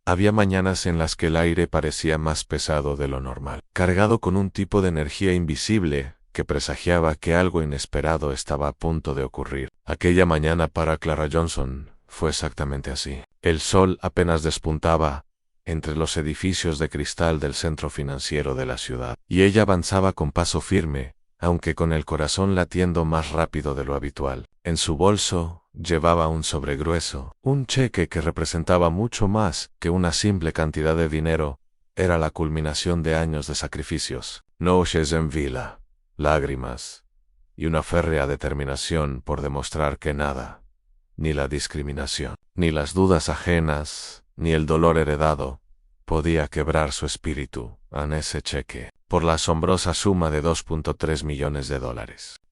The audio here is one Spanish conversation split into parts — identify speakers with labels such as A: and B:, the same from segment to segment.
A: Había mañanas en las que el aire parecía más pesado de lo normal, cargado con un tipo de energía invisible que presagiaba que algo inesperado estaba a punto de ocurrir. Aquella mañana para Clara Johnson fue exactamente así. El sol apenas despuntaba entre los edificios de cristal del centro financiero de la ciudad, y ella avanzaba con paso firme, aunque con el corazón latiendo más rápido de lo habitual. En su bolso llevaba un sobre grueso, un cheque que representaba mucho más que una simple cantidad de dinero. Era la culminación de años de sacrificios, noches en vila, lágrimas y una férrea determinación por demostrar que nada, ni la discriminación, ni las dudas ajenas, ni el dolor heredado, podía quebrar su espíritu en ese cheque, por la asombrosa suma de $2.3 millones.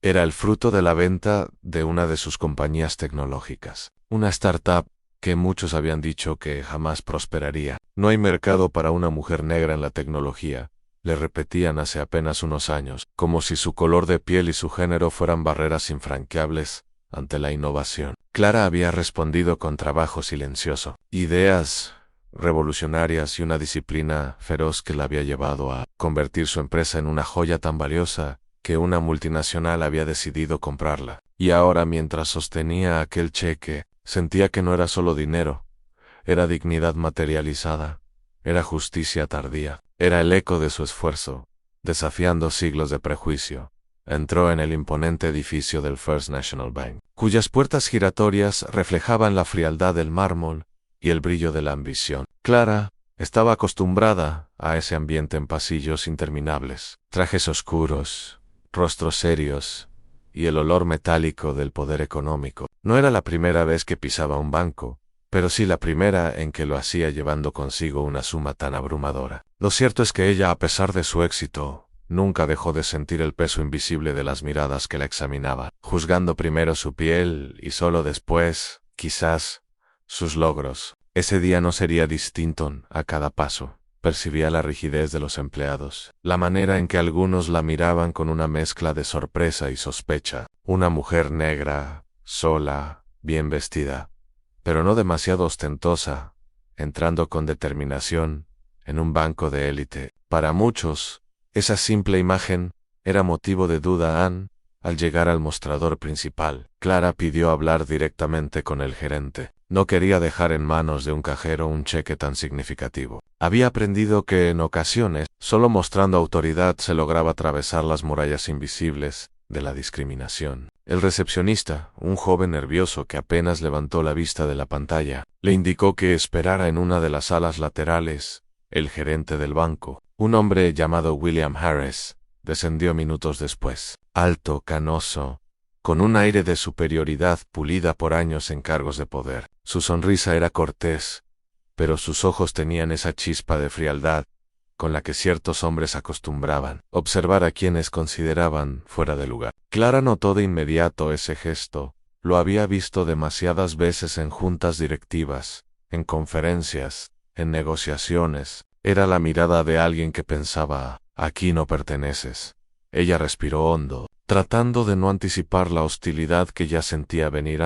A: Era el fruto de la venta de una de sus compañías tecnológicas, una startup que muchos habían dicho que jamás prosperaría. No hay mercado para una mujer negra en la tecnología, le repetían hace apenas unos años, como si su color de piel y su género fueran barreras infranqueables ante la innovación. Clara había respondido con trabajo silencioso, ideas revolucionarias y una disciplina feroz que la había llevado a convertir su empresa en una joya tan valiosa que una multinacional había decidido comprarla. Y ahora, mientras sostenía aquel cheque, sentía que no era solo dinero, era dignidad materializada, era justicia tardía, era el eco de su esfuerzo, desafiando siglos de prejuicio. Entró en el imponente edificio del First National Bank, cuyas puertas giratorias reflejaban la frialdad del mármol y el brillo de la ambición. Clara estaba acostumbrada a ese ambiente en pasillos interminables, trajes oscuros, rostros serios y el olor metálico del poder económico. No era la primera vez que pisaba un banco, pero sí la primera en que lo hacía llevando consigo una suma tan abrumadora. Lo cierto es que ella, a pesar de su éxito, nunca dejó de sentir el peso invisible de las miradas que la examinaban, juzgando primero su piel y solo después, quizás, sus logros. Ese día no sería distinto a cada paso. Percibía la rigidez de los empleados, la manera en que algunos la miraban con una mezcla de sorpresa y sospecha. Una mujer negra, sola, bien vestida, pero no demasiado ostentosa, entrando con determinación en un banco de élite. Para muchos, esa simple imagen era motivo de duda. Al llegar al mostrador principal, Clara pidió hablar directamente con el gerente. No quería dejar en manos de un cajero un cheque tan significativo. Había aprendido que en ocasiones, solo mostrando autoridad se lograba atravesar las murallas invisibles de la discriminación. El recepcionista, un joven nervioso que apenas levantó la vista de la pantalla, le indicó que esperara en una de las salas laterales. El gerente del banco, un hombre llamado William Harris, descendió minutos después, alto, canoso, con un aire de superioridad pulida por años en cargos de poder. Su sonrisa era cortés, pero sus ojos tenían esa chispa de frialdad con la que ciertos hombres acostumbraban observar a quienes consideraban fuera de lugar. Clara notó de inmediato ese gesto. Lo había visto demasiadas veces en juntas directivas, en conferencias, en negociaciones. Era la mirada de alguien que pensaba: aquí no perteneces. Ella respiró hondo, tratando de no anticipar la hostilidad que ya sentía venir.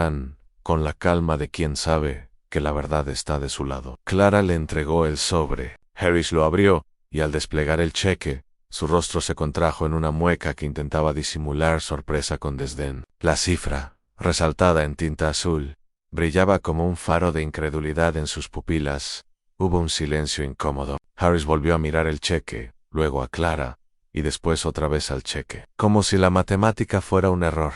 A: Con la calma de quien sabe que la verdad está de su lado. Clara le entregó el sobre. Harris lo abrió, y al desplegar el cheque, su rostro se contrajo en una mueca que intentaba disimular sorpresa con desdén. La cifra, resaltada en tinta azul, brillaba como un faro de incredulidad en sus pupilas. Hubo un silencio incómodo. Harris volvió a mirar el cheque, luego a Clara, y después otra vez al cheque. Como si la matemática fuera un error.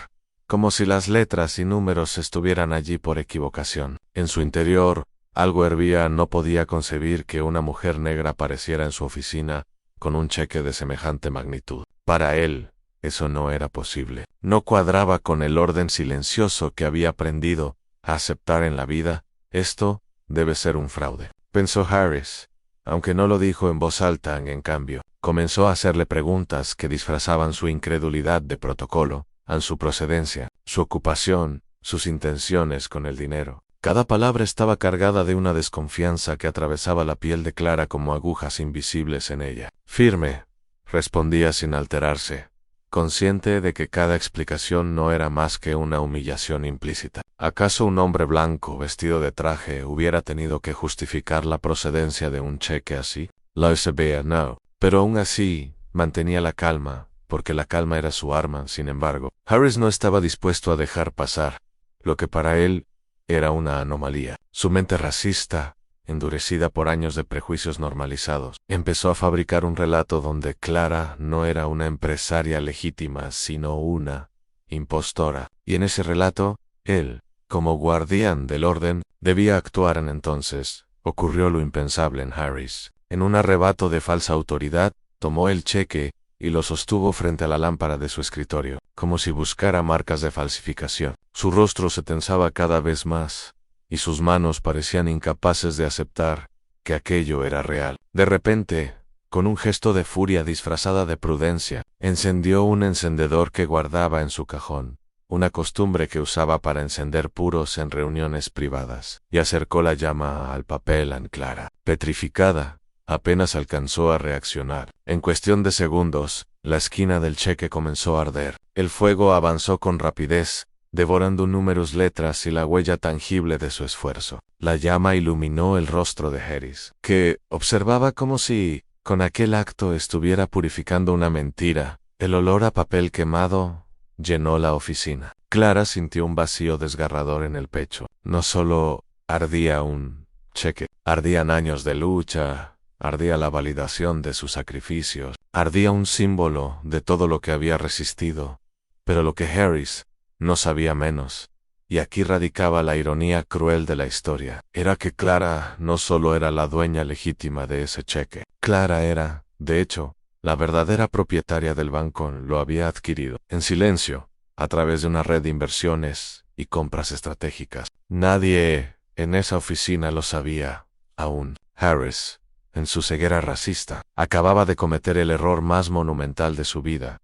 A: Como si las letras y números estuvieran allí por equivocación. En su interior, algo hervía. No podía concebir que una mujer negra apareciera en su oficina con un cheque de semejante magnitud. Para él, eso no era posible. No cuadraba con el orden silencioso que había aprendido a aceptar en la vida. Esto debe ser un fraude, pensó Harris, aunque no lo dijo en voz alta. En cambio, comenzó a hacerle preguntas que disfrazaban su incredulidad de protocolo, su procedencia, su ocupación, sus intenciones con el dinero. Cada palabra estaba cargada de una desconfianza que atravesaba la piel de Clara como agujas invisibles en ella. Firme, respondía sin alterarse, consciente de que cada explicación no era más que una humillación implícita. ¿Acaso un hombre blanco, vestido de traje, hubiera tenido que justificar la procedencia de un cheque así? Lo sabía, no. Pero aún así, mantenía la calma, porque la calma era su arma. Sin embargo, Harris no estaba dispuesto a dejar pasar lo que para él era una anomalía. Su mente racista, endurecida por años de prejuicios normalizados, empezó a fabricar un relato donde Clara no era una empresaria legítima, sino una impostora. Y en ese relato, él, como guardián del orden, debía actuar. Entonces, ocurrió lo impensable en Harris. En un arrebato de falsa autoridad, tomó el cheque y lo sostuvo frente a la lámpara de su escritorio, como si buscara marcas de falsificación. Su rostro se tensaba cada vez más, y sus manos parecían incapaces de aceptar que aquello era real. De repente, con un gesto de furia disfrazada de prudencia, encendió un encendedor que guardaba en su cajón, una costumbre que usaba para encender puros en reuniones privadas, y acercó la llama al papel a Clara. Petrificada, apenas alcanzó a reaccionar. En cuestión de segundos, la esquina del cheque comenzó a arder. El fuego avanzó con rapidez, devorando números, letras y la huella tangible de su esfuerzo. La llama iluminó el rostro de Harris, que observaba como si, con aquel acto, estuviera purificando una mentira. El olor a papel quemado llenó la oficina. Clara sintió un vacío desgarrador en el pecho. No solo ardía un cheque, ardían años de lucha, ardía la validación de sus sacrificios, ardía un símbolo de todo lo que había resistido. Pero lo que Harris no sabía menos, y aquí radicaba la ironía cruel de la historia, era que Clara no solo era la dueña legítima de ese cheque. Clara era, de hecho, la verdadera propietaria del banco. Lo había adquirido, en silencio, a través de una red de inversiones y compras estratégicas. Nadie en esa oficina lo sabía aún. Harris, en su ceguera racista, acababa de cometer el error más monumental de su vida: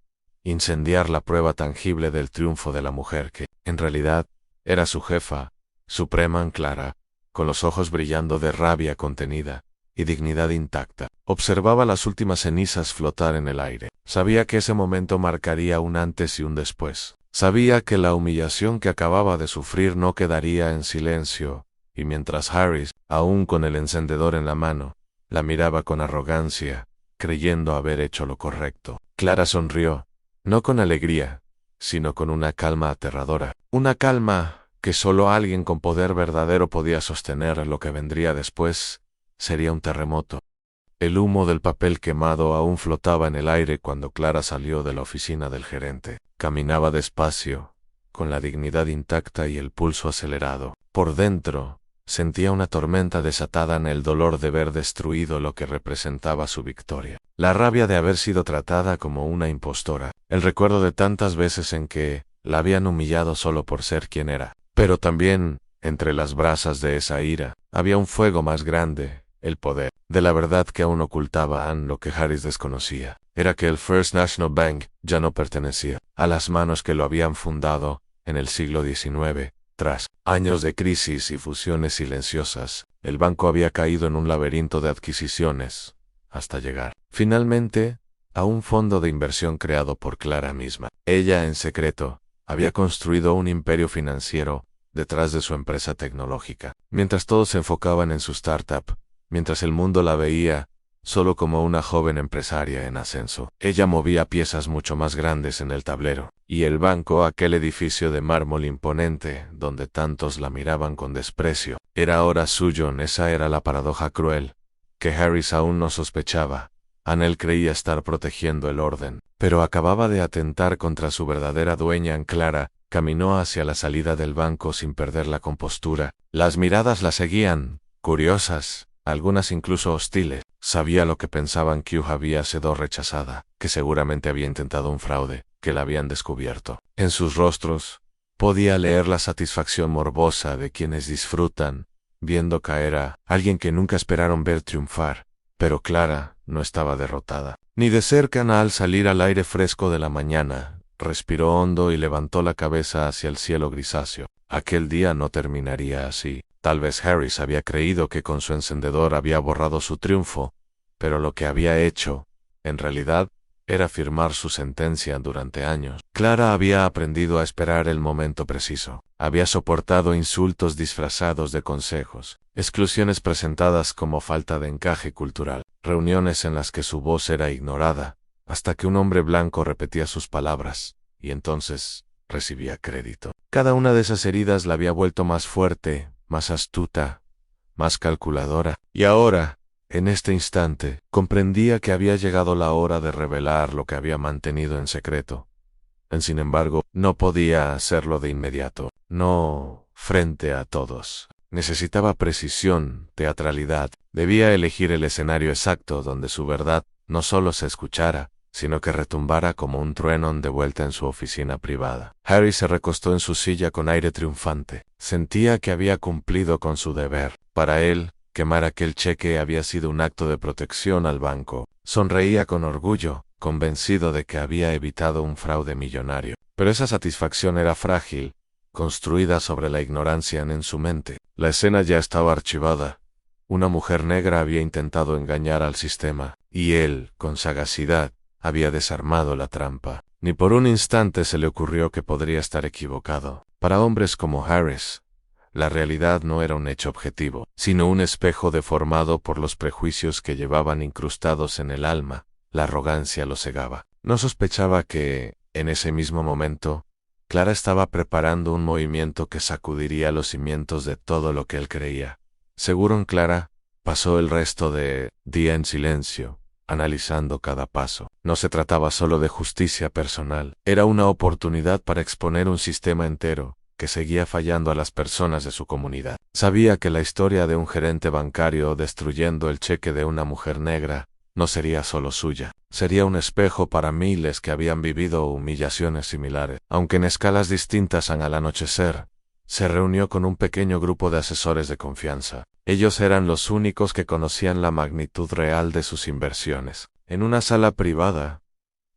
A: incendiar la prueba tangible del triunfo de la mujer que, en realidad, era su jefa, suprema Clara, con los ojos brillando de rabia contenida y dignidad intacta. Observaba las últimas cenizas flotar en el aire. Sabía que ese momento marcaría un antes y un después. Sabía que la humillación que acababa de sufrir no quedaría en silencio, y mientras Harris, aún con el encendedor en la mano, la miraba con arrogancia, creyendo haber hecho lo correcto, Clara sonrió, no con alegría, sino con una calma aterradora. Una calma que solo alguien con poder verdadero podía sostener. Lo que vendría después sería un terremoto. El humo del papel quemado aún flotaba en el aire cuando Clara salió de la oficina del gerente. Caminaba despacio, con la dignidad intacta y el pulso acelerado. Por dentro, sentía una tormenta desatada en el dolor de ver destruido lo que representaba su victoria. La rabia de haber sido tratada como una impostora. El recuerdo de tantas veces en que la habían humillado solo por ser quien era. Pero también, entre las brasas de esa ira, había un fuego más grande: el poder. De la verdad que aún ocultaba lo que Harris desconocía era que el First National Bank ya no pertenecía a las manos que lo habían fundado en el siglo XIX. Tras años de crisis y fusiones silenciosas, el banco había caído en un laberinto de adquisiciones, hasta llegar, finalmente, a un fondo de inversión creado por Clara misma. Ella, en secreto, había construido un imperio financiero detrás de su empresa tecnológica. Mientras todos se enfocaban en su startup, mientras el mundo la veía solo como una joven empresaria en ascenso, ella movía piezas mucho más grandes en el tablero. Y el banco, aquel edificio de mármol imponente, donde tantos la miraban con desprecio, era ahora suyo. Esa era la paradoja cruel, que Harris aún no sospechaba. Él creía estar protegiendo el orden, pero acababa de atentar contra su verdadera dueña. Clara caminó hacia la salida del banco sin perder la compostura. Las miradas la seguían, curiosas, algunas incluso hostiles. Sabía lo que pensaban: que había sido rechazada, que seguramente había intentado un fraude, que la habían descubierto. En sus rostros podía leer la satisfacción morbosa de quienes disfrutan viendo caer a alguien que nunca esperaron ver triunfar. Pero Clara no estaba derrotada, ni de cerca. Al salir al aire fresco de la mañana, respiró hondo y levantó la cabeza hacia el cielo grisáceo. Aquel día no terminaría así. Tal vez Harris había creído que con su encendedor había borrado su triunfo, pero lo que había hecho, en realidad, era firmar su sentencia durante años. Clara había aprendido a esperar el momento preciso. Había soportado insultos disfrazados de consejos, exclusiones presentadas como falta de encaje cultural, reuniones en las que su voz era ignorada, hasta que un hombre blanco repetía sus palabras, y entonces recibía crédito. Cada una de esas heridas la había vuelto más fuerte, más astuta, más calculadora, y ahora, en este instante, comprendía que había llegado la hora de revelar lo que había mantenido en secreto. Sin embargo, no podía hacerlo de inmediato, no frente a todos. Necesitaba precisión, teatralidad. Debía elegir el escenario exacto donde su verdad no solo se escuchara, sino que retumbara como un trueno de vuelta en su oficina privada. Harry se recostó en su silla con aire triunfante. Sentía que había cumplido con su deber. Para él, quemar aquel cheque había sido un acto de protección al banco. Sonreía con orgullo, convencido de que había evitado un fraude millonario. Pero esa satisfacción era frágil, construida sobre la ignorancia en su mente. La escena ya estaba archivada. Una mujer negra había intentado engañar al sistema, y él, con sagacidad, había desarmado la trampa. Ni por un instante se le ocurrió que podría estar equivocado. Para hombres como Harris, la realidad no era un hecho objetivo, sino un espejo deformado por los prejuicios que llevaban incrustados en el alma. La arrogancia lo cegaba. No sospechaba que, en ese mismo momento, Clara estaba preparando un movimiento que sacudiría los cimientos de todo lo que él creía. Seguro en Clara, pasó el resto de día en silencio, analizando cada paso. No se trataba solo de justicia personal, era una oportunidad para exponer un sistema entero que seguía fallando a las personas de su comunidad. Sabía que la historia de un gerente bancario destruyendo el cheque de una mujer negra no sería solo suya, sería un espejo para miles que habían vivido humillaciones similares. Aunque en escalas distintas al anochecer, se reunió con un pequeño grupo de asesores de confianza. Ellos eran los únicos que conocían la magnitud real de sus inversiones. En una sala privada,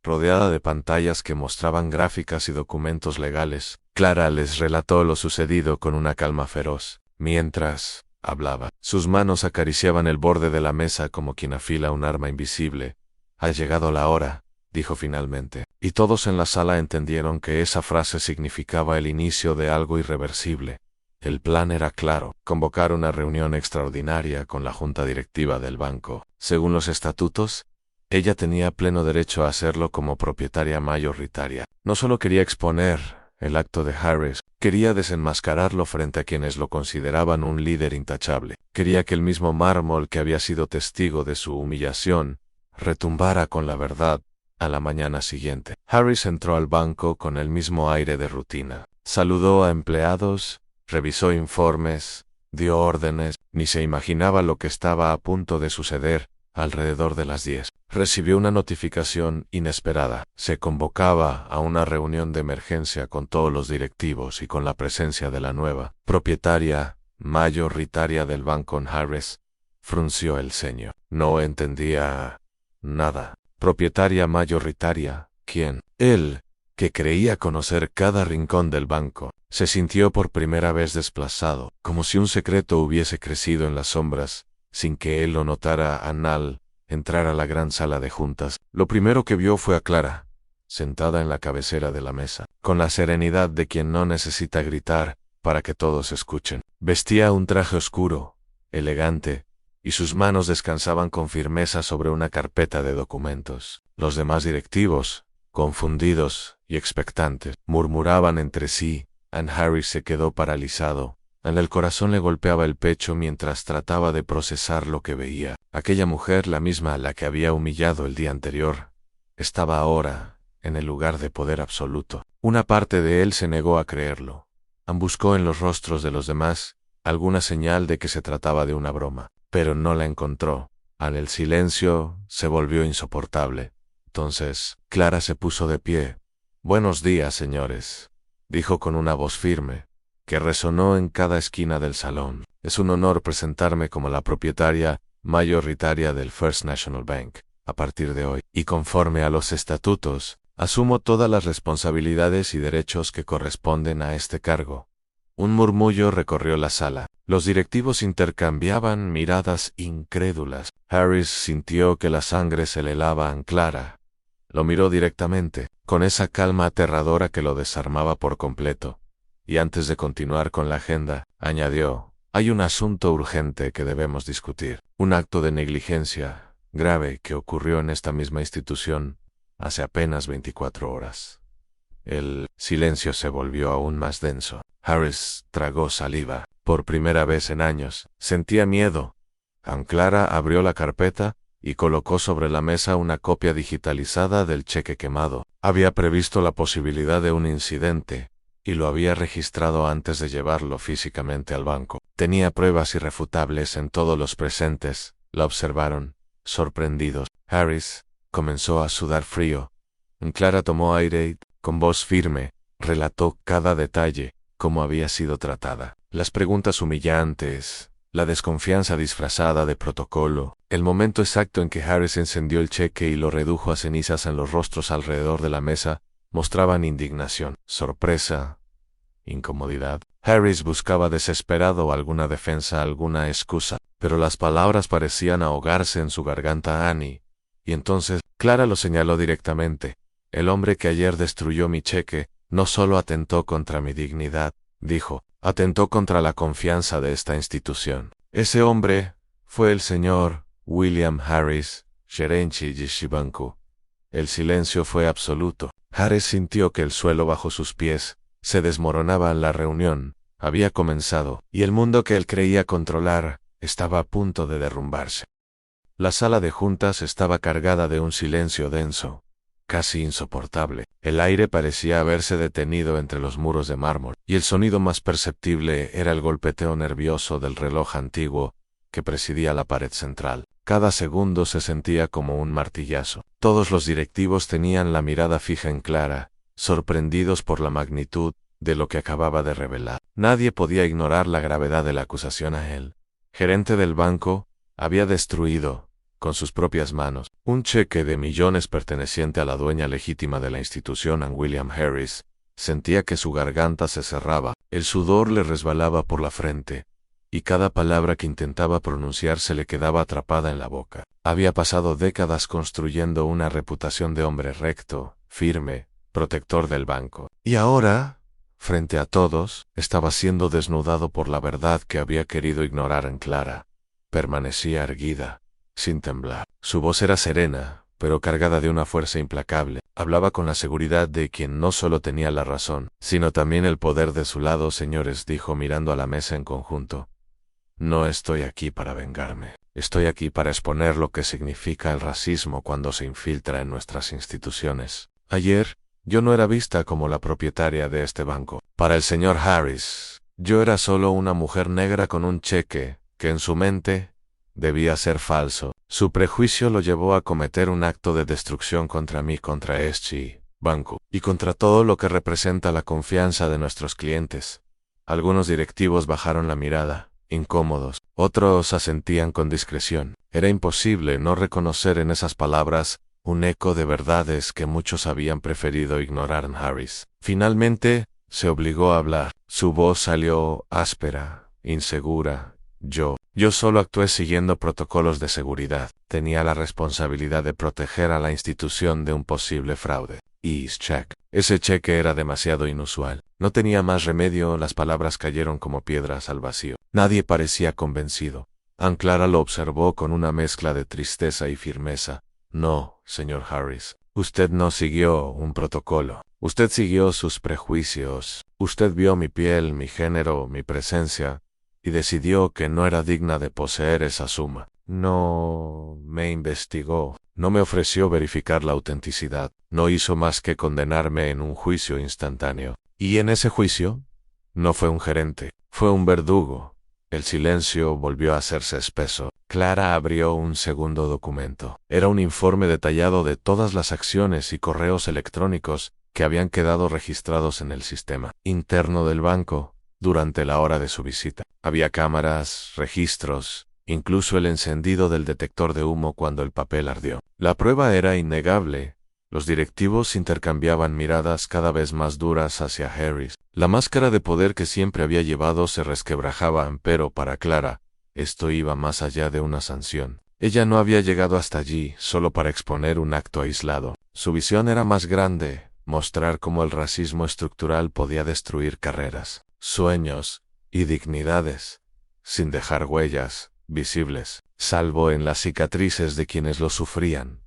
A: rodeada de pantallas que mostraban gráficas y documentos legales, Clara les relató lo sucedido con una calma feroz. Mientras hablaba, sus manos acariciaban el borde de la mesa como quien afila un arma invisible. «Ha llegado la hora», dijo finalmente, y todos en la sala entendieron que esa frase significaba el inicio de algo irreversible. El plan era claro: convocar una reunión extraordinaria con la junta directiva del banco. Según los estatutos, ella tenía pleno derecho a hacerlo como propietaria mayoritaria. No solo quería exponer el acto de Harris, quería desenmascararlo frente a quienes lo consideraban un líder intachable. Quería que el mismo mármol que había sido testigo de su humillación retumbara con la verdad. A la mañana siguiente, Harris entró al banco con el mismo aire de rutina. Saludó a empleados, revisó informes, dio órdenes. Ni se imaginaba lo que estaba a punto de suceder. Alrededor de las 10, recibió una notificación inesperada. Se convocaba a una reunión de emergencia con todos los directivos y con la presencia de la nueva propietaria mayoritaria del banco. Harris frunció el ceño. No entendía nada. ¿Propietaria mayoritaria? ¿Quién? Él, que creía conocer cada rincón del banco, se sintió por primera vez desplazado, como si un secreto hubiese crecido en las sombras. Sin que él lo notara, al entrar a la gran sala de juntas, lo primero que vio fue a Clara, sentada en la cabecera de la mesa, con la serenidad de quien no necesita gritar para que todos escuchen. Vestía un traje oscuro, elegante, y sus manos descansaban con firmeza sobre una carpeta de documentos. Los demás directivos, confundidos y expectantes, murmuraban entre sí. Harry se quedó paralizado. El corazón le golpeaba el pecho mientras trataba de procesar lo que veía. Aquella mujer, la misma a la que había humillado el día anterior, estaba ahora en el lugar de poder absoluto. Una parte de él se negó a creerlo. Buscó en los rostros de los demás alguna señal de que se trataba de una broma, pero no la encontró. El silencio se volvió insoportable. Entonces, Clara se puso de pie. «Buenos días, señores», dijo con una voz firme que resonó en cada esquina del salón. «Es un honor presentarme como la propietaria mayoritaria del First National Bank. A partir de hoy, y conforme a los estatutos, asumo todas las responsabilidades y derechos que corresponden a este cargo». Un murmullo recorrió la sala. Los directivos intercambiaban miradas incrédulas. Harris sintió que la sangre se le helaba a Clara. Lo miró directamente, con esa calma aterradora que lo desarmaba por completo. Y antes de continuar con la agenda, añadió, hay un asunto urgente que debemos discutir. Un acto de negligencia grave que ocurrió en esta misma institución hace apenas 24 horas. El silencio se volvió aún más denso. Harris tragó saliva. Por primera vez en años, sentía miedo. Clara abrió la carpeta y colocó sobre la mesa una copia digitalizada del cheque quemado. Había previsto la posibilidad de un incidente y lo había registrado antes de llevarlo físicamente al banco. Tenía pruebas irrefutables en todos los presentes. La observaron, sorprendidos. Harris comenzó a sudar frío. Clara tomó aire y, con voz firme, relató cada detalle, cómo había sido tratada. Las preguntas humillantes, la desconfianza disfrazada de protocolo, el momento exacto en que Harris encendió el cheque y lo redujo a cenizas en los rostros alrededor de la mesa, mostraban indignación, sorpresa, incomodidad. Harris buscaba desesperado alguna defensa, alguna excusa, pero las palabras parecían ahogarse en su garganta. Annie. Y entonces, Clara lo señaló directamente. El hombre que ayer destruyó mi cheque, no solo atentó contra mi dignidad, dijo, atentó contra la confianza de esta institución. Ese hombre fue el señor William Harris, gerente de banco. El silencio fue absoluto. Harris sintió que el suelo bajo sus pies se desmoronaba. La reunión había comenzado, y el mundo que él creía controlar estaba a punto de derrumbarse. La sala de juntas estaba cargada de un silencio denso, casi insoportable. El aire parecía haberse detenido entre los muros de mármol, y el sonido más perceptible era el golpeteo nervioso del reloj antiguo que presidía la pared central. Cada segundo se sentía como un martillazo. Todos los directivos tenían la mirada fija en Clara, sorprendidos por la magnitud de lo que acababa de revelar. Nadie podía ignorar la gravedad de la acusación a él. Gerente del banco, había destruido, con sus propias manos, un cheque de millones perteneciente a la dueña legítima de la institución, William Harris. Sentía que su garganta se cerraba, el sudor le resbalaba por la frente, y cada palabra que intentaba pronunciar se le quedaba atrapada en la boca. Había pasado décadas construyendo una reputación de hombre recto, firme, protector del banco. Y ahora, frente a todos, estaba siendo desnudado por la verdad que había querido ignorar en Clara. Permanecía erguida, sin temblar. Su voz era serena, pero cargada de una fuerza implacable. Hablaba con la seguridad de quien no solo tenía la razón, sino también el poder de su lado. Señores, dijo mirando a la mesa en conjunto, no estoy aquí para vengarme. Estoy aquí para exponer lo que significa el racismo cuando se infiltra en nuestras instituciones. Ayer, yo no era vista como la propietaria de este banco. Para el señor Harris, yo era solo una mujer negra con un cheque que en su mente debía ser falso. Su prejuicio lo llevó a cometer un acto de destrucción contra mí, contra este banco, y contra todo lo que representa la confianza de nuestros clientes. Algunos directivos bajaron la mirada, incómodos. Otros asentían con discreción. Era imposible no reconocer en esas palabras un eco de verdades que muchos habían preferido ignorar en Harris. Finalmente, se obligó a hablar. Su voz salió áspera, insegura. Yo solo actué siguiendo protocolos de seguridad. Tenía la responsabilidad de proteger a la institución de un posible fraude. Ese cheque era demasiado inusual. No tenía más remedio. Las palabras cayeron como piedras al vacío. Nadie parecía convencido. Clara lo observó con una mezcla de tristeza y firmeza. No, señor Harris. Usted no siguió un protocolo. Usted siguió sus prejuicios. Usted vio mi piel, mi género, mi presencia, y decidió que no era digna de poseer esa suma. No me investigó, no me ofreció verificar la autenticidad, no hizo más que condenarme en un juicio instantáneo. Y en ese juicio, no fue un gerente, fue un verdugo. El silencio volvió a hacerse espeso. Clara abrió un segundo documento. Era un informe detallado de todas las acciones y correos electrónicos que habían quedado registrados en el sistema interno del banco durante la hora de su visita. Había cámaras, registros, incluso el encendido del detector de humo cuando el papel ardió. La prueba era innegable. Los directivos intercambiaban miradas cada vez más duras hacia Harris. La máscara de poder que siempre había llevado se resquebrajaba, pero para Clara, esto iba más allá de una sanción. Ella no había llegado hasta allí solo para exponer un acto aislado. Su visión era más grande, mostrar cómo el racismo estructural podía destruir carreras, sueños y dignidades, sin dejar huellas visibles, salvo en las cicatrices de quienes lo sufrían.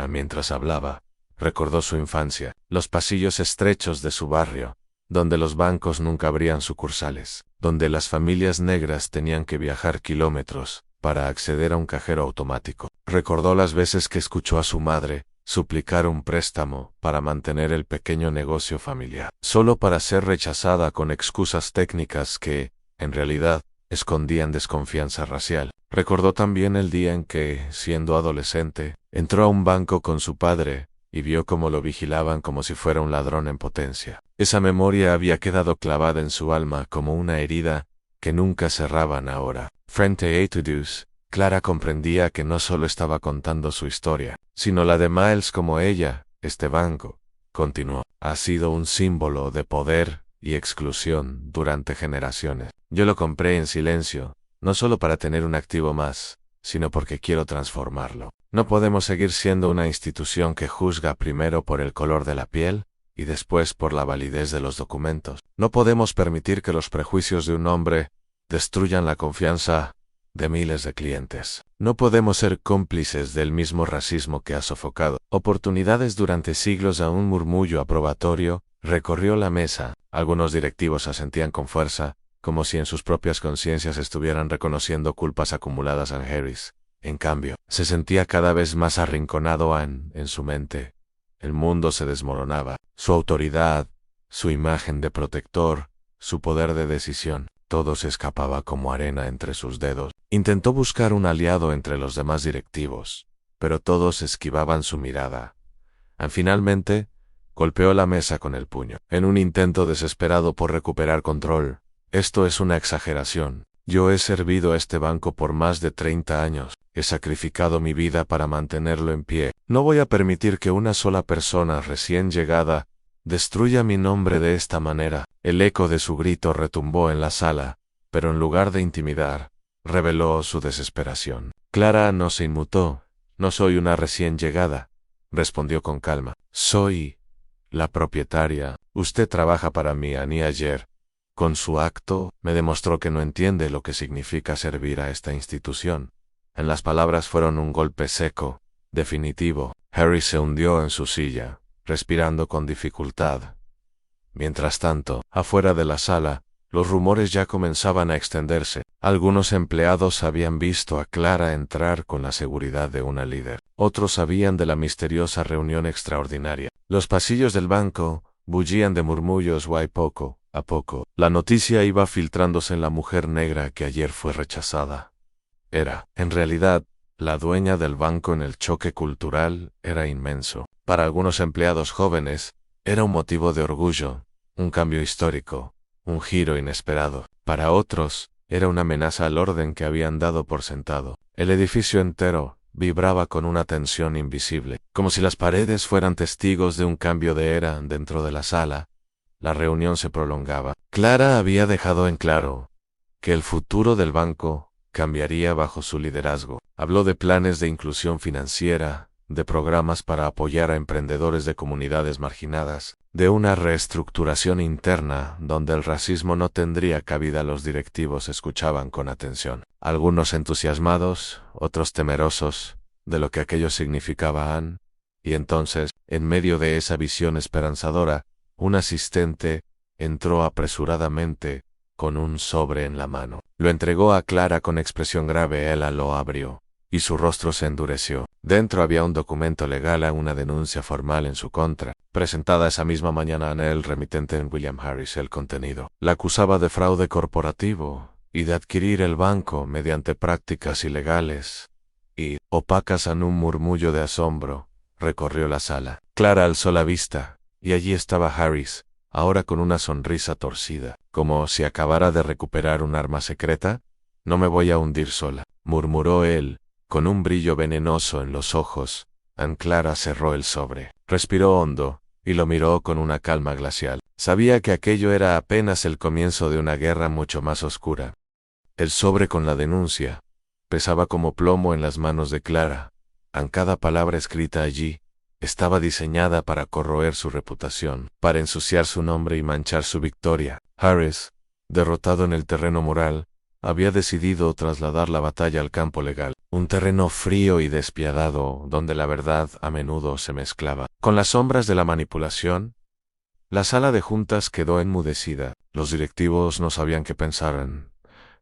A: Mientras hablaba, recordó su infancia, los pasillos estrechos de su barrio, donde los bancos nunca abrían sucursales, donde las familias negras tenían que viajar kilómetros para acceder a un cajero automático. Recordó las veces que escuchó a su madre suplicar un préstamo para mantener el pequeño negocio familiar, solo para ser rechazada con excusas técnicas que, en realidad, escondían desconfianza racial. Recordó también el día en que, siendo adolescente, entró a un banco con su padre y vio cómo lo vigilaban como si fuera un ladrón en potencia. Esa memoria había quedado clavada en su alma como una herida que nunca cerraban ahora. Frente a Tudu's, Clara comprendía que no solo estaba contando su historia, sino la de Miles como ella. Este banco, continuó, ha sido un símbolo de poder y exclusión durante generaciones. Yo lo compré en silencio, no solo para tener un activo más, sino porque quiero transformarlo. No podemos seguir siendo una institución que juzga primero por el color de la piel y después por la validez de los documentos. No podemos permitir que los prejuicios de un hombre destruyan la confianza de miles de clientes. No podemos ser cómplices del mismo racismo que ha sofocado oportunidades durante siglos. A un murmullo aprobatorio recorrió la mesa. Algunos directivos asentían con fuerza, como si en sus propias conciencias estuvieran reconociendo culpas acumuladas a Harris. En cambio, se sentía cada vez más arrinconado en su mente. El mundo se desmoronaba. Su autoridad, su imagen de protector, su poder de decisión, todo se escapaba como arena entre sus dedos. Intentó buscar un aliado entre los demás directivos, pero todos esquivaban su mirada. Finalmente, golpeó la mesa con el puño, en un intento desesperado por recuperar control. Esto es una exageración. Yo he servido a este banco por más de 30 años. He sacrificado mi vida para mantenerlo en pie. No voy a permitir que una sola persona recién llegada destruya mi nombre de esta manera. El eco de su grito retumbó en la sala, pero en lugar de intimidar, reveló su desesperación. Clara no se inmutó. No soy una recién llegada, respondió con calma. Soy la propietaria. Usted trabaja para mí, ni ayer. Con su acto, me demostró que no entiende lo que significa servir a esta institución. En las palabras fueron un golpe seco, definitivo. Harry se hundió en su silla, respirando con dificultad. Mientras tanto, afuera de la sala, los rumores ya comenzaban a extenderse. Algunos empleados habían visto a Clara entrar con la seguridad de una líder. Otros sabían de la misteriosa reunión extraordinaria. Los pasillos del banco bullían de murmullos y poco a poco, la noticia iba filtrándose en la mujer negra que ayer fue rechazada. Era, en realidad, la dueña del banco. En el choque cultural era inmenso. Para algunos empleados jóvenes, era un motivo de orgullo, un cambio histórico, un giro inesperado. Para otros, era una amenaza al orden que habían dado por sentado. El edificio entero vibraba con una tensión invisible, como si las paredes fueran testigos de un cambio de era. Dentro de la sala, la reunión se prolongaba. Clara había dejado en claro que el futuro del banco cambiaría bajo su liderazgo. Habló de planes de inclusión financiera, de programas para apoyar a emprendedores de comunidades marginadas, de una reestructuración interna donde el racismo no tendría cabida. Los directivos escuchaban con atención, algunos entusiasmados, otros temerosos de lo que aquello significaba. Y entonces, en medio de esa visión esperanzadora, un asistente entró apresuradamente con un sobre en la mano. Lo entregó a Clara con expresión grave. Ella lo abrió, y su rostro se endureció. Dentro había un documento legal, una denuncia formal en su contra, presentada esa misma mañana en el remitente en William Harris. El contenido la acusaba de fraude corporativo y de adquirir el banco mediante prácticas ilegales y opacas. Un murmullo de asombro recorrió la sala. Clara alzó la vista, y allí estaba Harris, ahora con una sonrisa torcida, como si acabara de recuperar un arma secreta. No me voy a hundir sola, murmuró él, con un brillo venenoso en los ojos. Clara cerró el sobre, respiró hondo, y lo miró con una calma glacial. Sabía que aquello era apenas el comienzo de una guerra mucho más oscura. El sobre con la denuncia pesaba como plomo en las manos de Clara. Cada palabra escrita allí estaba diseñada para corroer su reputación, para ensuciar su nombre y manchar su victoria. Harris, derrotado en el terreno moral, había decidido trasladar la batalla al campo legal, un terreno frío y despiadado donde la verdad a menudo se mezclaba con las sombras de la manipulación. La sala de juntas quedó enmudecida. Los directivos no sabían qué pensar.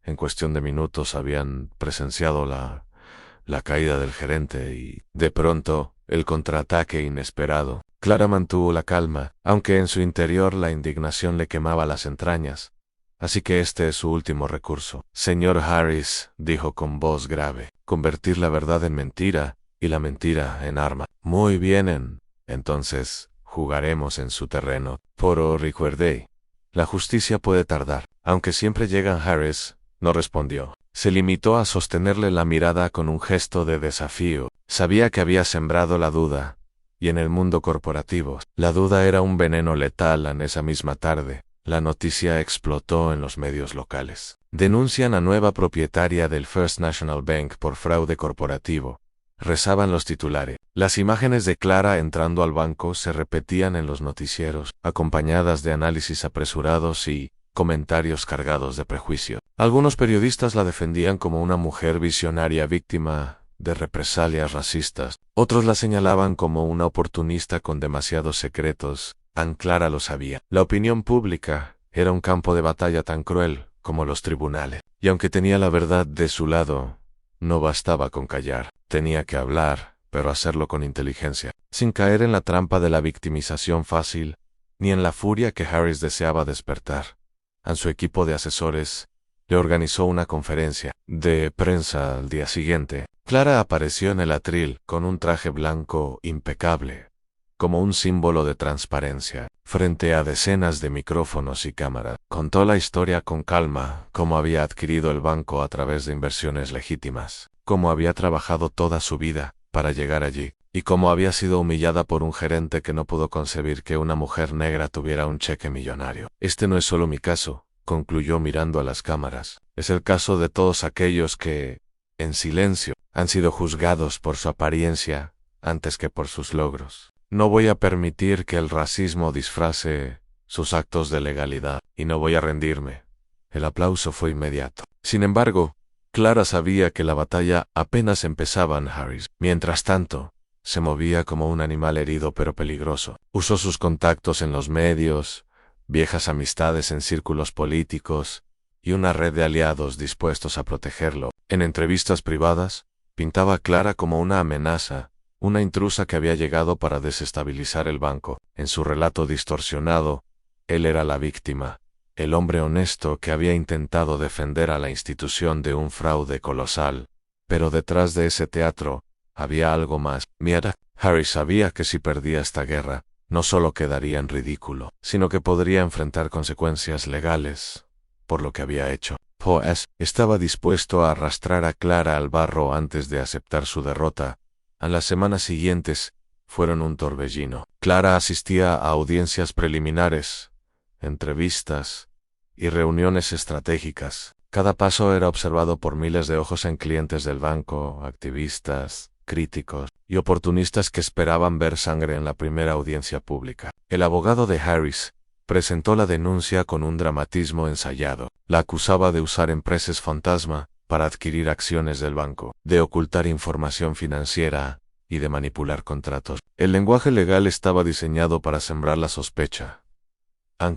A: En cuestión de minutos habían presenciado la caída del gerente y, de pronto, el contraataque inesperado. Clara mantuvo la calma, aunque en su interior la indignación le quemaba las entrañas. Así que este es su último recurso. Señor Harris, dijo con voz grave, convertir la verdad en mentira y la mentira en arma. Muy bien, entonces jugaremos en su terreno. Pero recuerde, la justicia puede tardar. Aunque siempre llega. Harris no respondió. Se limitó a sostenerle la mirada con un gesto de desafío. Sabía que había sembrado la duda, y en el mundo corporativo, la duda era un veneno letal. En esa misma tarde, la noticia explotó en los medios locales. Denuncian a nueva propietaria del First National Bank por fraude corporativo. Rezaban los titulares. Las imágenes de Clara entrando al banco se repetían en los noticieros, acompañadas de análisis apresurados y comentarios cargados de prejuicio. Algunos periodistas la defendían como una mujer visionaria víctima de represalias racistas. Otros la señalaban como una oportunista con demasiados secretos. Clara lo sabía. La opinión pública era un campo de batalla tan cruel como los tribunales. Y aunque tenía la verdad de su lado, no bastaba con callar. Tenía que hablar, pero hacerlo con inteligencia, sin caer en la trampa de la victimización fácil, ni en la furia que Harris deseaba despertar. A su equipo de asesores le organizó una conferencia de prensa al día siguiente. Clara apareció en el atril con un traje blanco impecable, como un símbolo de transparencia, frente a decenas de micrófonos y cámaras. Contó la historia con calma, cómo había adquirido el banco a través de inversiones legítimas, cómo había trabajado toda su vida para llegar allí, y cómo había sido humillada por un gerente que no pudo concebir que una mujer negra tuviera un cheque millonario. Este no es solo mi caso, concluyó mirando a las cámaras. Es el caso de todos aquellos que, en silencio, han sido juzgados por su apariencia antes que por sus logros. No voy a permitir que el racismo disfrace sus actos de legalidad, y no voy a rendirme. El aplauso fue inmediato. Sin embargo, Clara sabía que la batalla apenas empezaba en Harris. Mientras tanto, se movía como un animal herido pero peligroso. Usó sus contactos en los medios, viejas amistades en círculos políticos y una red de aliados dispuestos a protegerlo. En entrevistas privadas, pintaba a Clara como una amenaza, una intrusa que había llegado para desestabilizar el banco. En su relato distorsionado, él era la víctima, el hombre honesto que había intentado defender a la institución de un fraude colosal. Pero detrás de ese teatro, había algo más. Mira, Harris sabía que si perdía esta guerra, no solo quedaría en ridículo, sino que podría enfrentar consecuencias legales por lo que había hecho. Pues estaba dispuesto a arrastrar a Clara al barro antes de aceptar su derrota. A las semanas siguientes fueron un torbellino. Clara asistía a audiencias preliminares, entrevistas y reuniones estratégicas. Cada paso era observado por miles de ojos en clientes del banco, activistas, críticos y oportunistas que esperaban ver sangre en la primera audiencia pública. El abogado de Harris presentó la denuncia con un dramatismo ensayado. La acusaba de usar empresas fantasma para adquirir acciones del banco, de ocultar información financiera y de manipular contratos. El lenguaje legal estaba diseñado para sembrar la sospecha.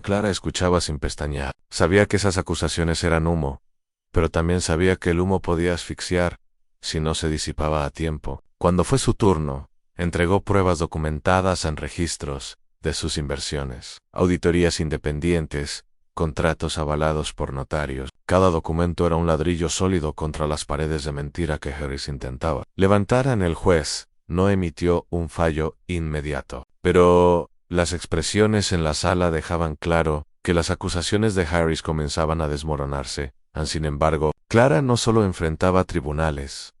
A: Clara escuchaba sin pestañear. Sabía que esas acusaciones eran humo, pero también sabía que el humo podía asfixiar si no se disipaba a tiempo. Cuando fue su turno, entregó pruebas documentadas en registros de sus inversiones, auditorías independientes, contratos avalados por notarios. Cada documento era un ladrillo sólido contra las paredes de mentira que Harris intentaba levantar. En el juez no emitió un fallo inmediato, pero las expresiones en la sala dejaban claro que las acusaciones de Harris comenzaban a desmoronarse. Sin embargo, Clara no solo enfrentaba tribunales,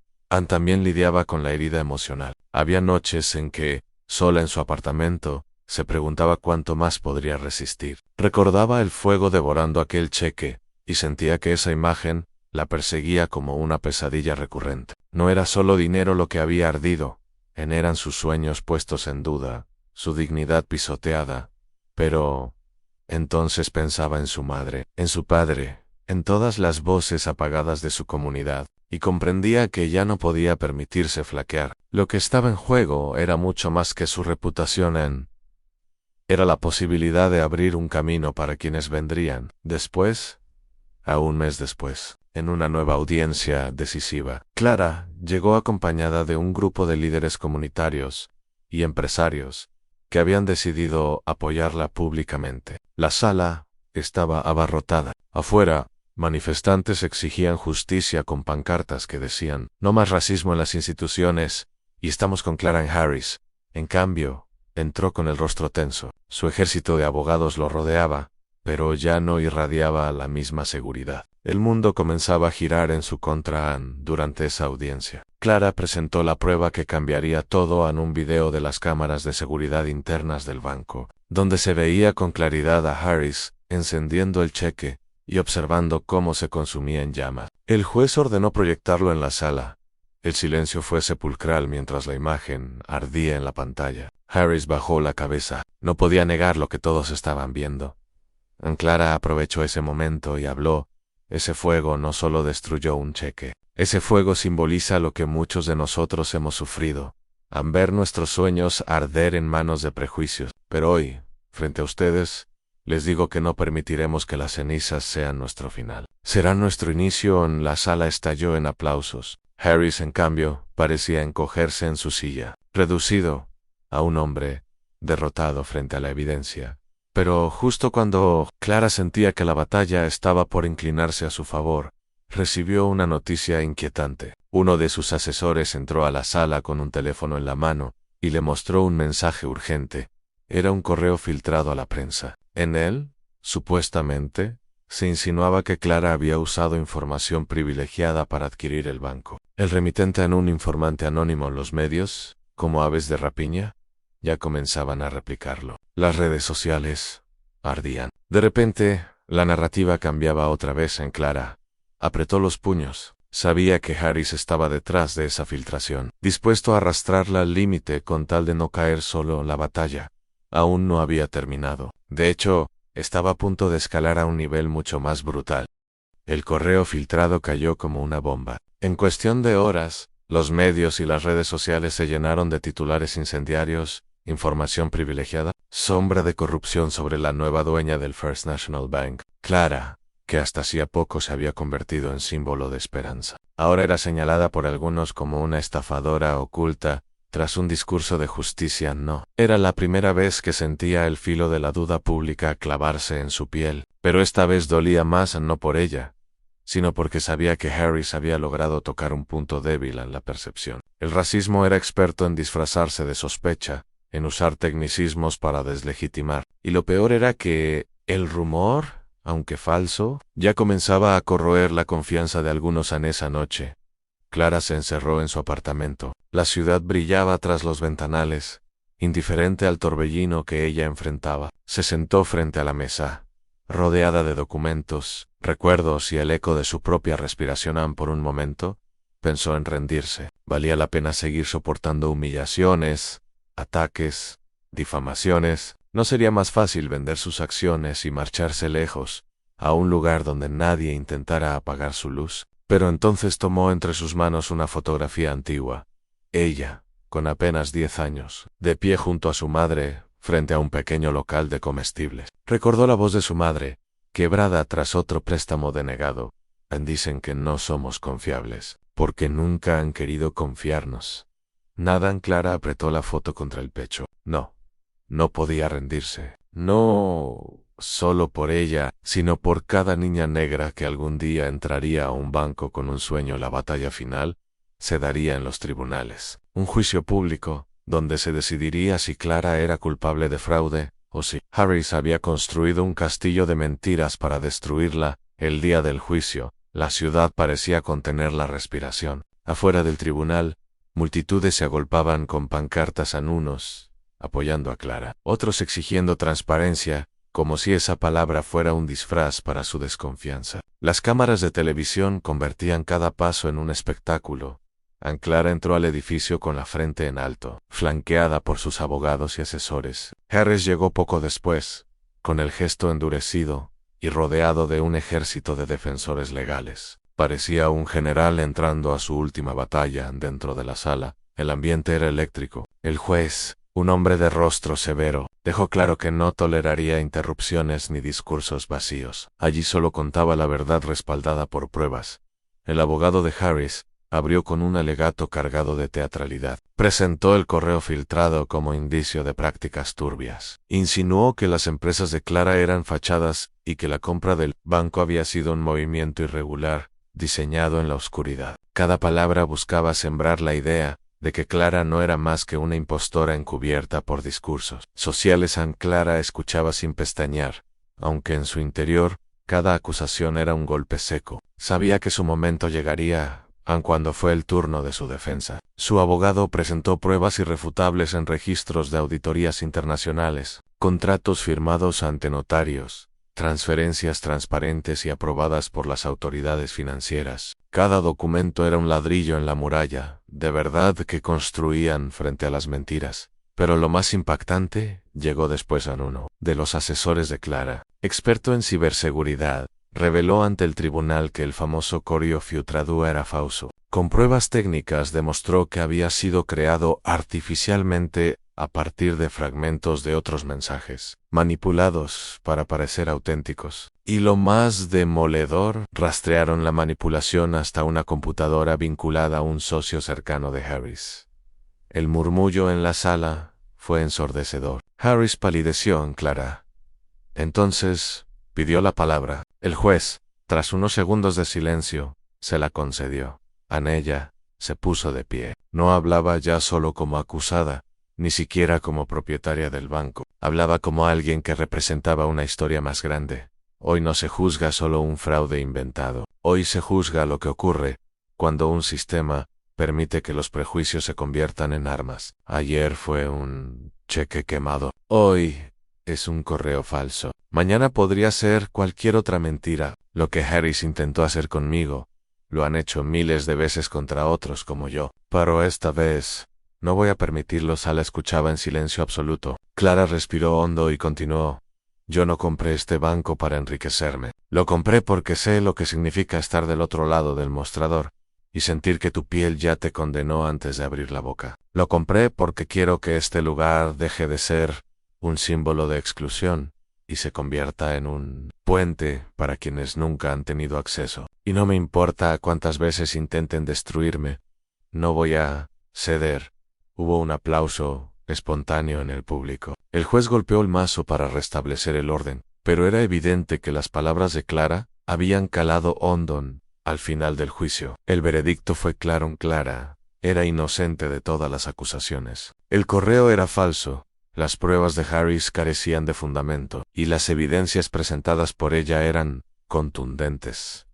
A: también lidiaba con la herida emocional. Había noches en que, sola en su apartamento, se preguntaba cuánto más podría resistir. Recordaba el fuego devorando aquel cheque, y sentía que esa imagen la perseguía como una pesadilla recurrente. No era solo dinero lo que había ardido, Eran sus sueños puestos en duda, su dignidad pisoteada. Pero entonces pensaba en su madre, en su padre, en todas las voces apagadas de su comunidad, y comprendía que ya no podía permitirse flaquear. Lo que estaba en juego era mucho más que su reputación era la posibilidad de abrir un camino para quienes vendrían después, a un mes después. En una nueva audiencia decisiva, Clara llegó acompañada de un grupo de líderes comunitarios y empresarios que habían decidido apoyarla públicamente. La sala estaba abarrotada. Afuera, manifestantes exigían justicia con pancartas que decían «No más racismo en las instituciones» y «Estamos con Clara Harris». En cambio, entró con el rostro tenso. Su ejército de abogados lo rodeaba, pero ya no irradiaba la misma seguridad. El mundo comenzaba a girar en su contra durante esa audiencia. Clara presentó la prueba que cambiaría todo en un video de las cámaras de seguridad internas del banco, donde se veía con claridad a Harris encendiendo el cheque y observando cómo se consumía en llamas. El juez ordenó proyectarlo en la sala. El silencio fue sepulcral mientras la imagen ardía en la pantalla. Harris bajó la cabeza. No podía negar lo que todos estaban viendo. Clara aprovechó ese momento y habló. Ese fuego no solo destruyó un cheque. Ese fuego simboliza lo que muchos de nosotros hemos sufrido, al ver nuestros sueños arder en manos de prejuicios. Pero hoy, frente a ustedes, les digo que no permitiremos que las cenizas sean nuestro final. Será nuestro inicio. La sala estalló en aplausos. Harris, en cambio, parecía encogerse en su silla, reducido a un hombre derrotado frente a la evidencia. Pero justo cuando Clara sentía que la batalla estaba por inclinarse a su favor, recibió una noticia inquietante. Uno de sus asesores entró a la sala con un teléfono en la mano y le mostró un mensaje urgente. Era un correo filtrado a la prensa. En él, supuestamente, se insinuaba que Clara había usado información privilegiada para adquirir el banco. El remitente en un informante anónimo en los medios, como aves de rapiña, ya comenzaban a replicarlo. Las redes sociales ardían. De repente, la narrativa cambiaba otra vez en Clara. Apretó los puños. Sabía que Harris estaba detrás de esa filtración, dispuesto a arrastrarla al límite con tal de no caer solo. La batalla aún no había terminado. De hecho, estaba a punto de escalar a un nivel mucho más brutal. El correo filtrado cayó como una bomba. En cuestión de horas, los medios y las redes sociales se llenaron de titulares incendiarios. Información privilegiada, sombra de corrupción sobre la nueva dueña del First National Bank. Clara, que hasta hacía poco se había convertido en símbolo de esperanza, ahora era señalada por algunos como una estafadora oculta, tras un discurso de justicia. No. Era la primera vez que sentía el filo de la duda pública clavarse en su piel, pero esta vez dolía más no por ella, sino porque sabía que Harris había logrado tocar un punto débil en la percepción. El racismo era experto en disfrazarse de sospecha, en usar tecnicismos para deslegitimar. Y lo peor era que el rumor, aunque falso, ya comenzaba a corroer la confianza de algunos en esa noche. Clara se encerró en su apartamento. La ciudad brillaba tras los ventanales, indiferente al torbellino que ella enfrentaba. Se sentó frente a la mesa, rodeada de documentos, recuerdos y el eco de su propia respiración. Por un momento, pensó en rendirse. Valía la pena seguir soportando humillaciones, ataques, difamaciones. ¿No sería más fácil vender sus acciones y marcharse lejos, a un lugar donde nadie intentara apagar su luz? Pero entonces tomó entre sus manos una fotografía antigua. Ella, con apenas 10 años, de pie junto a su madre, frente a un pequeño local de comestibles. Recordó la voz de su madre, quebrada tras otro préstamo denegado. Dicen que no somos confiables, porque nunca han querido confiarnos. Nada. Clara apretó la foto contra el pecho. No podía rendirse. No solo por ella, sino por cada niña negra que algún día entraría a un banco con un sueño. La batalla final se daría en los tribunales. Un juicio público, donde se decidiría si Clara era culpable de fraude, o si Harris había construido un castillo de mentiras para destruirla. El día del juicio, la ciudad parecía contener la respiración. Afuera del tribunal, multitudes se agolpaban con pancartas, unos apoyando a Clara, otros exigiendo transparencia, como si esa palabra fuera un disfraz para su desconfianza. Las cámaras de televisión convertían cada paso en un espectáculo, Clara entró al edificio con la frente en alto, flanqueada por sus abogados y asesores. Harris llegó poco después, con el gesto endurecido y rodeado de un ejército de defensores legales. Parecía un general entrando a su última batalla dentro de la sala. El ambiente era eléctrico. El juez, un hombre de rostro severo, dejó claro que no toleraría interrupciones ni discursos vacíos. Allí solo contaba la verdad respaldada por pruebas. El abogado de Harris abrió con un alegato cargado de teatralidad. Presentó el correo filtrado como indicio de prácticas turbias. Insinuó que las empresas de Clara eran fachadas y que la compra del banco había sido un movimiento irregular, diseñado en la oscuridad. Cada palabra buscaba sembrar la idea de que Clara no era más que una impostora encubierta por discursos sociales. Clara escuchaba sin pestañear, aunque en su interior cada acusación era un golpe seco. Sabía que su momento llegaría, aun cuando fue el turno de su defensa. Su abogado presentó pruebas irrefutables en registros de auditorías internacionales, contratos firmados ante notarios, transferencias transparentes y aprobadas por las autoridades financieras. Cada documento era un ladrillo en la muralla, de verdad que construían frente a las mentiras. Pero lo más impactante llegó después. Uno de los asesores de Clara, experto en ciberseguridad, reveló ante el tribunal que el famoso Corio Fiutradu era falso. Con pruebas técnicas demostró que había sido creado artificialmente a partir de fragmentos de otros mensajes, manipulados para parecer auténticos. Y lo más demoledor, rastrearon la manipulación hasta una computadora vinculada a un socio cercano de Harris. El murmullo en la sala fue ensordecedor. Harris palideció. Clara entonces pidió la palabra. El juez, tras unos segundos de silencio, se la concedió. Ella se puso de pie. No hablaba ya solo como acusada, ni siquiera como propietaria del banco. Hablaba como alguien que representaba una historia más grande. Hoy no se juzga solo un fraude inventado. Hoy se juzga lo que ocurre cuando un sistema permite que los prejuicios se conviertan en armas. Ayer fue un cheque quemado. Hoy es un correo falso. Mañana podría ser cualquier otra mentira. Lo que Harris intentó hacer conmigo, lo han hecho miles de veces contra otros como yo. Pero esta vez no voy a permitirlo. Sala escuchaba en silencio absoluto. Clara respiró hondo y continuó. Yo no compré este banco para enriquecerme. Lo compré porque sé lo que significa estar del otro lado del mostrador y sentir que tu piel ya te condenó antes de abrir la boca. Lo compré porque quiero que este lugar deje de ser un símbolo de exclusión y se convierta en un puente para quienes nunca han tenido acceso. Y no me importa cuántas veces intenten destruirme, no voy a ceder. Hubo un aplauso espontáneo en el público. El juez golpeó el mazo para restablecer el orden, pero era evidente que las palabras de Clara habían calado hondo al final del juicio. El veredicto fue claro. Clara era inocente de todas las acusaciones. El correo era falso. Las pruebas de Harris carecían de fundamento, y las evidencias presentadas por ella eran contundentes.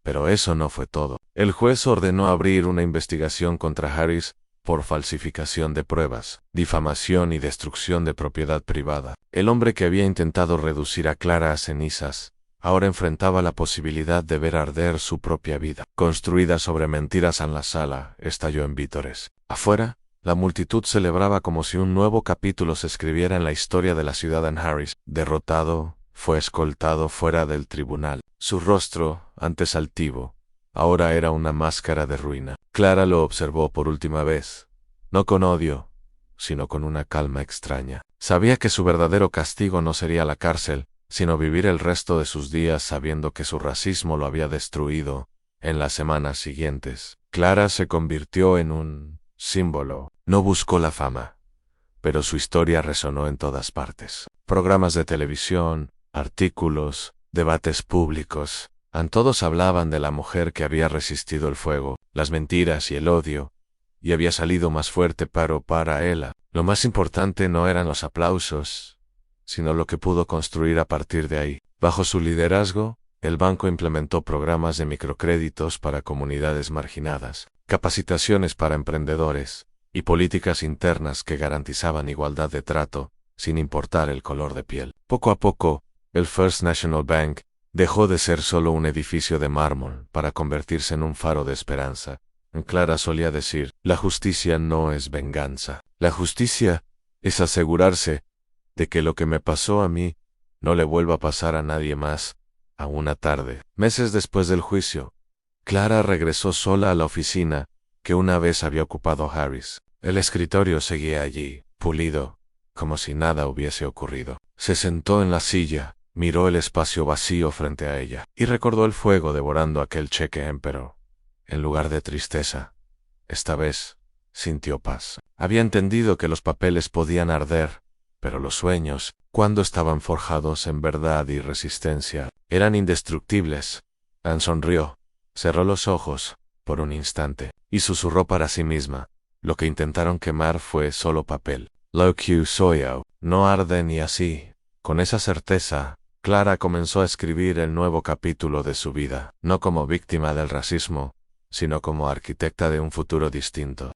A: Pero eso no fue todo. El juez ordenó abrir una investigación contra Harris por falsificación de pruebas, difamación y destrucción de propiedad privada. El hombre que había intentado reducir a Clara a cenizas, ahora enfrentaba la posibilidad de ver arder su propia vida, construida sobre mentiras. En la sala estalló en vítores. Afuera, la multitud celebraba como si un nuevo capítulo se escribiera en la historia de la ciudad. Harris, derrotado, fue escoltado fuera del tribunal. Su rostro, antes altivo, ahora era una máscara de ruina. Clara lo observó por última vez, no con odio, sino con una calma extraña. Sabía que su verdadero castigo no sería la cárcel, sino vivir el resto de sus días sabiendo que su racismo lo había destruido. En las semanas siguientes, Clara se convirtió en un símbolo. No buscó la fama, pero su historia resonó en todas partes. Programas de televisión, artículos, debates públicos, todos hablaban de la mujer que había resistido el fuego, las mentiras y el odio, y había salido más fuerte. Pero para ella, lo más importante no eran los aplausos, sino lo que pudo construir a partir de ahí. Bajo su liderazgo, el banco implementó programas de microcréditos para comunidades marginadas, capacitaciones para emprendedores, y políticas internas que garantizaban igualdad de trato, sin importar el color de piel. Poco a poco, el First National Bank dejó de ser solo un edificio de mármol para convertirse en un faro de esperanza. Clara solía decir, la justicia no es venganza. La justicia es asegurarse de que lo que me pasó a mí no le vuelva a pasar a nadie más. A una tarde, meses después del juicio, Clara regresó sola a la oficina que una vez había ocupado Harris. El escritorio seguía allí, pulido, como si nada hubiese ocurrido. Se sentó en la silla, miró el espacio vacío frente a ella, y recordó el fuego devorando aquel cheque pero, en lugar de tristeza, esta vez sintió paz. Había entendido que los papeles podían arder, pero los sueños, cuando estaban forjados en verdad y resistencia, eran indestructibles. Anne sonrió, cerró los ojos, por un instante, y susurró para sí misma, lo que intentaron quemar fue solo papel. Lo que soy no arde ni así. Con esa certeza, Clara comenzó a escribir el nuevo capítulo de su vida, no como víctima del racismo, sino como arquitecta de un futuro distinto.